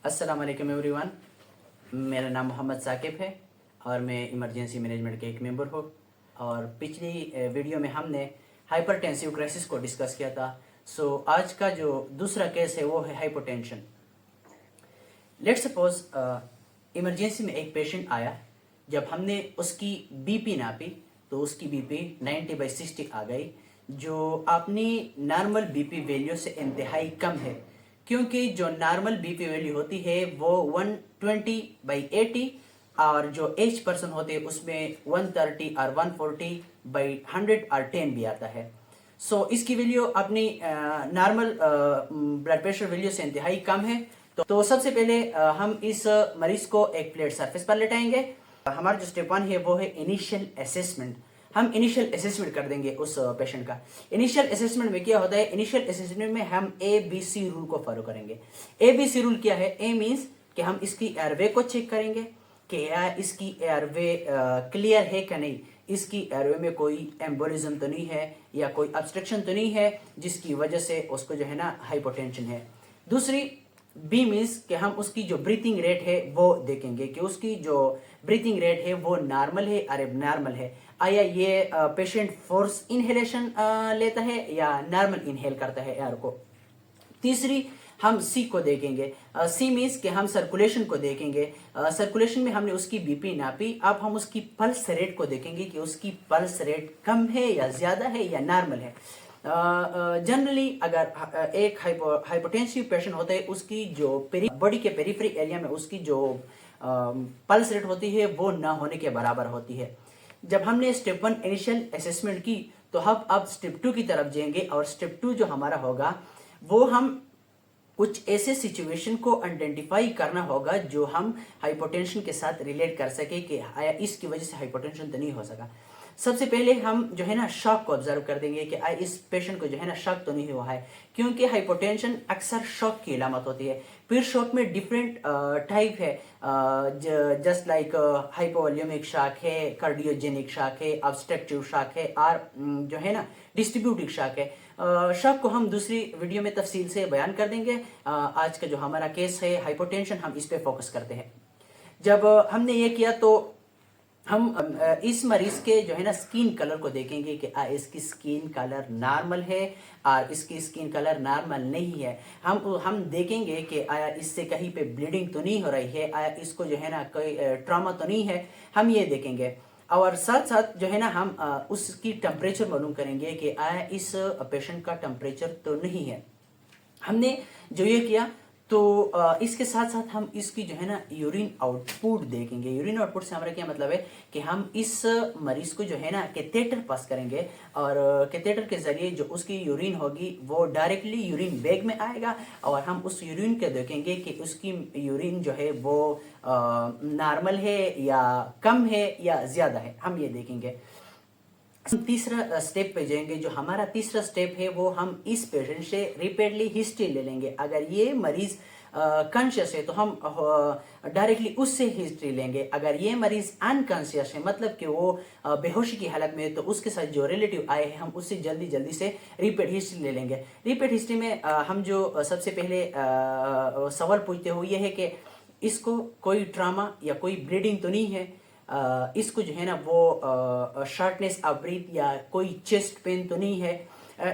अस्सलाम वालेकुम एवरीवन। मेरा नाम मोहम्मद साकिब है और मैं इमरजेंसी मैनेजमेंट के एक मेंबर हूँ। और पिछली वीडियो में हमने हाइपरटेंसिव क्राइसिस को डिस्कस किया था। आज का जो दूसरा केस है वो है हाइपोटेंशन। लेट्स सपोज इमरजेंसी में एक पेशेंट आया। जब हमने उसकी बीपी नापी तो उसकी बीपी 90/60 आ गई, जो अपनी नॉर्मल बीपी वैल्यू से इंतहाई कम है, क्योंकि जो नॉर्मल बीपी वैल्यू होती है वो 120/80 और जो एज पर्सन होते हैं उसमें 130 और 140/100 और 10 भी आता है। इसकी वैल्यू अपनी नॉर्मल ब्लड प्रेशर वैल्यू से इंतहाई कम है। तो सबसे पहले हम इस मरीज को एक फ्लैट सरफेस पर लेटाएंगे। हमारा जो स्टेप 1 है वो है इनिशियल असेसमेंट। हम इनिशियल असेसमेंट कर देंगे उस पेशेंट का। इनिशियल असेसमेंट में क्या होता है? इनिशियल असेसमेंट में हम ABC रूल को फॉलो करेंगे। ABC रूल क्या है? A मीन्स कि हम इसकी एयरवे को चेक करेंगे कि इसकी एयरवे क्लियर है कि नहीं, इसकी एयरवे में कोई एम्बोलिज्म तो नहीं है या कोई ऑब्स्ट्रक्शन तो नहीं है जिसकी वजह से उसको जो है ना हाइपोटेंशन है। दूसरी B मीन्स कि हम उसकी जो ब्रीथिंग रेट है वो देखेंगे कि उसकी जो ब्रीथिंग रेट है वो नॉर्मल है और एबनॉर्मल है। आया ये पेशेंट फोर्स इनहेलेशन लेता है या नॉर्मल इनहेल करता है एयर को। तीसरी हम C को देखेंगे। C मीन्स कि हम सर्कुलेशन को देखेंगे। सर्कुलेशन में हमने उसकी बीपी नापी, अब हम उसकी पल्स रेट को देखेंगे कि उसकी पल्स रेट कम है या ज़्यादा है या नॉर्मल है। जनरली अगर एक हाइपोटेंसिव पेशेंट होता है, उसकी जो बॉडी के पेरिफेरी एरिया में उसकी जो पल्स रेट होती है वो ना होने के बराबर होती है। जब हमने स्टेप 1 इनिशियल असेसमेंट की तो हम अब स्टेप 2 की तरफ जाएंगे। और स्टेप 2 जो हमारा होगा वो हम कुछ ऐसे सिचुएशन को आइडेंटिफाई करना होगा जो हम हाइपोटेंशन के साथ रिलेट कर सके कि इसकी वजह से हाइपोटेंशन तो नहीं हो सका। सबसे पहले हम जो है ना शॉक को ऑब्जर्व कर देंगे कि इस पेशेंट को जो है ना शॉक तो नहीं हुआ है, क्योंकि हाइपोटेंशन अक्सर शॉक की अलामत होती है। फिर शॉक में डिफरेंट टाइप है, जस्ट लाइक हाइपोवॉल्यूमिक शॉक है, कार्डियोजेनिक शॉक है, ऑब्स्ट्रक्टिव शॉक है और जो है ना डिस्ट्रीब्यूटिव शॉक है। शॉक को हम दूसरी वीडियो में तफसील से बयान कर देंगे। आज का जो हमारा केस है हाइपोटेंशन, हम इस पे फोकस करते हैं। जब हमने ये किया तो हम इस मरीज के जो है ना स्किन कलर को देखेंगे कि इसकी स्किन कलर नॉर्मल है और इसकी स्किन कलर नॉर्मल नहीं है। हम देखेंगे कि आया इससे कहीं पे ब्लीडिंग तो नहीं हो रही है, आया इसको जो है ना कोई ट्रॉमा तो नहीं है, हम ये देखेंगे। और साथ साथ जो है ना हम उसकी टेम्परेचर मालूम करेंगे कि आया इस पेशेंट का टेम्परेचर तो नहीं है। हमने जो ये किया तो इसके साथ साथ हम इसकी जो है ना यूरिन आउटपुट देखेंगे। यूरिन आउटपुट से हमारा क्या मतलब है कि हम इस मरीज को जो है ना कैथेटर पास करेंगे और कैथेटर के जरिए जो उसकी यूरिन होगी वो डायरेक्टली यूरिन बैग में आएगा और हम उस यूरिन के देखेंगे कि उसकी यूरिन जो है वो नॉर्मल है या कम है या ज़्यादा है, हम ये देखेंगे। तीसरा स्टेप पे जाएंगे। जो हमारा तीसरा स्टेप है वो हम इस पेशेंट से रिपीटली हिस्ट्री ले लेंगे। अगर ये मरीज कॉन्शियस है तो हम डायरेक्टली उससे हिस्ट्री लेंगे। अगर ये मरीज अनकॉन्शियस है, मतलब कि वो बेहोशी की हालत में है, तो उसके साथ जो रिलेटिव आए हैं हम उससे जल्दी जल्दी से रिपीट हिस्ट्री ले लेंगे। रिपीट हिस्ट्री में हम जो सबसे पहले सवाल पूछते हो ये है कि इसको कोई ट्रामा या कोई ब्लीडिंग तो नहीं है, इसको जो है ना वो शॉर्टनेस ऑफ ब्रीथ या कोई चेस्ट पेन तो नहीं है,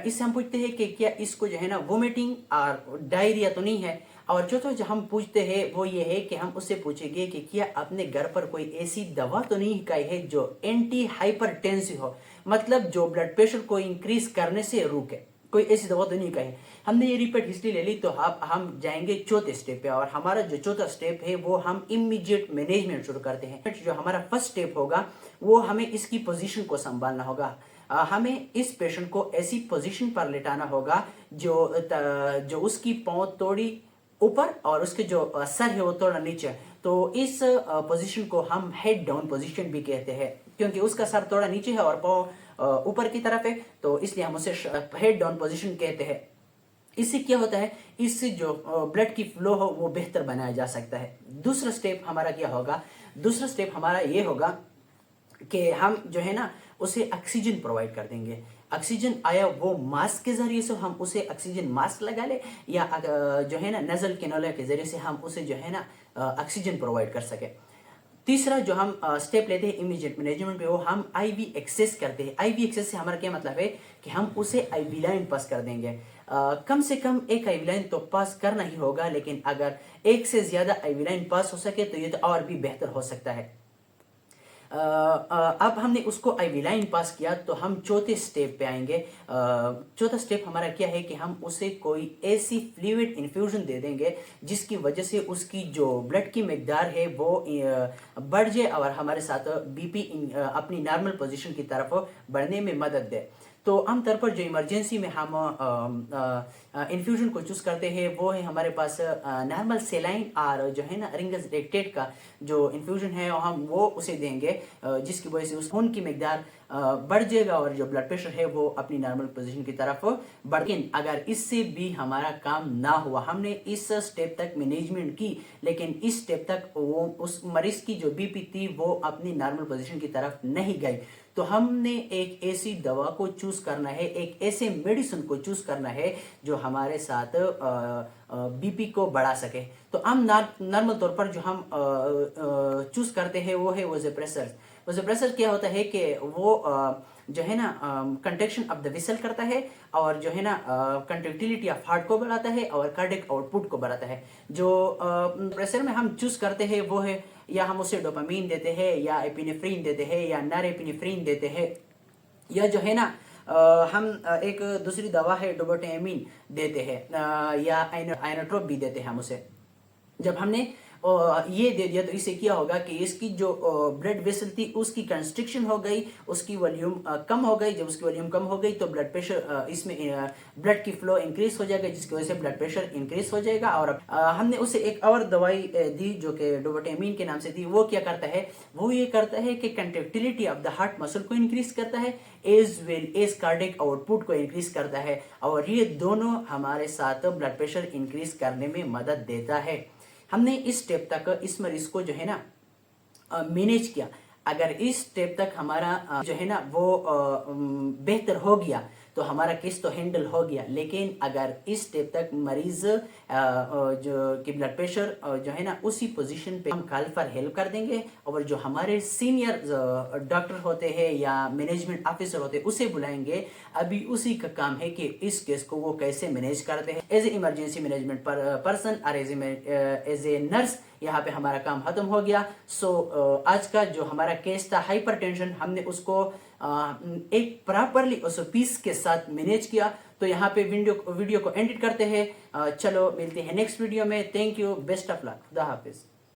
इससे हम पूछते हैं कि क्या इसको जो है ना वोमिटिंग और डायरिया तो नहीं है। और चौथा जो हम पूछते हैं वो ये है कि हम उससे पूछेंगे कि क्या अपने घर पर कोई ऐसी दवा तो नहीं खाई है जो एंटी हाइपरटेंसिव हो, मतलब जो ब्लड प्रेशर को इंक्रीज करने से रोके, कोई ऐसी दवा तो नहीं खाई है। हमने ये रिपीट हिस्ट्री ले ली तो अब हम जाएंगे चौथे स्टेप पे। और हमारा जो चौथा स्टेप है वो हम इमीडिएट मैनेजमेंट शुरू करते हैं। जो हमारा फर्स्ट स्टेप होगा वो हमें इसकी पोजीशन को संभालना होगा। हमें इस पेशेंट को ऐसी पोजीशन पर लेटाना होगा जो उसकी पाँव थोड़ी ऊपर और उसके जो सर है वो थोड़ा नीचे। तो इस पोजीशन को हम हेड डाउन पोजीशन भी कहते हैं, क्योंकि उसका सर थोड़ा नीचे है और पाँव ऊपर की तरफ है, तो इसलिए हम उसे हेड डाउन पोजीशन कहते हैं। इससे क्या होता है, इससे जो ब्लड की फ्लो हो वो बेहतर बनाया जा सकता है। दूसरा स्टेप हमारा क्या होगा? दूसरा स्टेप हमारा ये होगा कि हम जो है ना उसे ऑक्सीजन प्रोवाइड कर देंगे। ऑक्सीजन आया वो मास्क के ज़रिए से हम उसे ऑक्सीजन मास्क लगा ले, या जो है ना नज़ल कैनुला के ज़रिए से हम उसे जो है ना ऑक्सीजन प्रोवाइड कर सके। तीसरा जो हम स्टेप लेते हैं इमीडिएट मैनेजमेंट पे, वो हम आईवी एक्सेस करते हैं। आईवी एक्सेस से हमारा क्या मतलब है कि हम उसे आईवी लाइन पास कर देंगे। कम से कम एक आईवी लाइन तो पास करना ही होगा, लेकिन अगर एक से ज़्यादा आईवी लाइन पास हो सके तो ये तो और भी बेहतर हो सकता है। अब हमने उसको आईवी लाइन पास किया तो हम चौथे स्टेप पे आएंगे। चौथा स्टेप हमारा क्या है कि हम उसे कोई ऐसी फ्लूइड इन्फ्यूजन दे देंगे जिसकी वजह से उसकी जो ब्लड की मिकदार है वो बढ़ जाए और हमारे साथ बीपी अपनी नॉर्मल पोजीशन की तरफ बढ़ने में मदद दे। तो आमतौर पर जो इमरजेंसी में हम इन्फ्यूजन को चूज़ करते हैं वो है हमारे पास नॉर्मल सेलाइन और जो है ना रिंगस रेक्टेट का जो इन्फ्यूजन है हम वो उसे देंगे, जिसकी वजह से उस खून की मिकदार बढ़ जाएगा और जो ब्लड प्रेशर है वो अपनी नॉर्मल पोजीशन की तरफ बढ़। लेकिन अगर इससे भी हमारा काम ना हुआ, हमने इस स्टेप तक मैनेजमेंट की लेकिन इस स्टेप तक वो उस मरीज की जो बीपी थी वो अपनी नॉर्मल पोजीशन की तरफ नहीं गई, तो हमने एक ऐसी दवा को चूज करना है, एक ऐसे मेडिसिन को चूज करना है जो हमारे साथ बीपी को बढ़ा सके। तो हम नॉर्मल तौर पर जो हम चूज करते हैं वो है वोज़ोप्रेसर। वोज़ोप्रेसर क्या होता है कि वो जो है ना कंट्रैक्शन ऑफ द विसल करता है और जो है ना कंट्रैक्टिलिटी ऑफ हार्ट को बढ़ाता है और कार्डियक आउटपुट को बढ़ाता है। जो प्रेशर में हम चूज करते हैं वो है या हम उसे डोपामीन देते हैं या एपिनेफ्रीन देते हैं या नॉरएपिनेफ्रीन देते हैं, या जो है ना हम एक दूसरी दवा है डोबोटेमिन देते हैं या आइनोट्रोप भी देते हैं हम उसे। जब हमने ये दे दिया तो इससे क्या होगा कि इसकी जो ब्लड वेसल थी उसकी कंस्ट्रिक्शन हो गई, उसकी वॉल्यूम कम हो गई। जब उसकी वॉल्यूम कम हो गई तो ब्लड प्रेशर इसमें ब्लड की फ्लो इंक्रीज हो जाएगा, जिसकी वजह से ब्लड प्रेशर इंक्रीज हो जाएगा। और हमने उसे एक और दवाई दी जो कि डोबोटेमिन के नाम से थी। वो क्या करता है, वो ये करता है कि contractility of the heart muscle को इंक्रीज करता है as well as cardiac output को इंक्रीज करता है, और ये दोनों हमारे साथ ब्लड प्रेशर इंक्रीज करने में मदद देता है। हमने इस स्टेप तक इस मरीज को जो है ना मैनेज किया। अगर इस स्टेप तक हमारा जो है ना वो बेहतर हो गया तो हमारा केस तो हैंडल हो गया। लेकिन अगर इस स्टेप तक मरीज जो कि ब्लड प्रेशर जो है ना उसी पोजीशन पे, हम कॉल फॉर हेल्प कर देंगे और जो हमारे सीनियर डॉक्टर होते हैं या मैनेजमेंट ऑफिसर होते हैं उसे बुलाएंगे। अभी उसी का काम है कि इस केस को वो कैसे मैनेज करते हैं। As a emergency management person और एज ए नर्स यहाँ पे हमारा काम खत्म हो गया। सो आज का जो हमारा केस था हाइपरटेंशन, हमने उसको एक प्रॉपरली उस पीस के साथ मैनेज किया। तो यहाँ पे वीडियो को एडिट करते हैं। चलो मिलते हैं नेक्स्ट वीडियो में। Thank you, best of luck, खुदा हाफिज।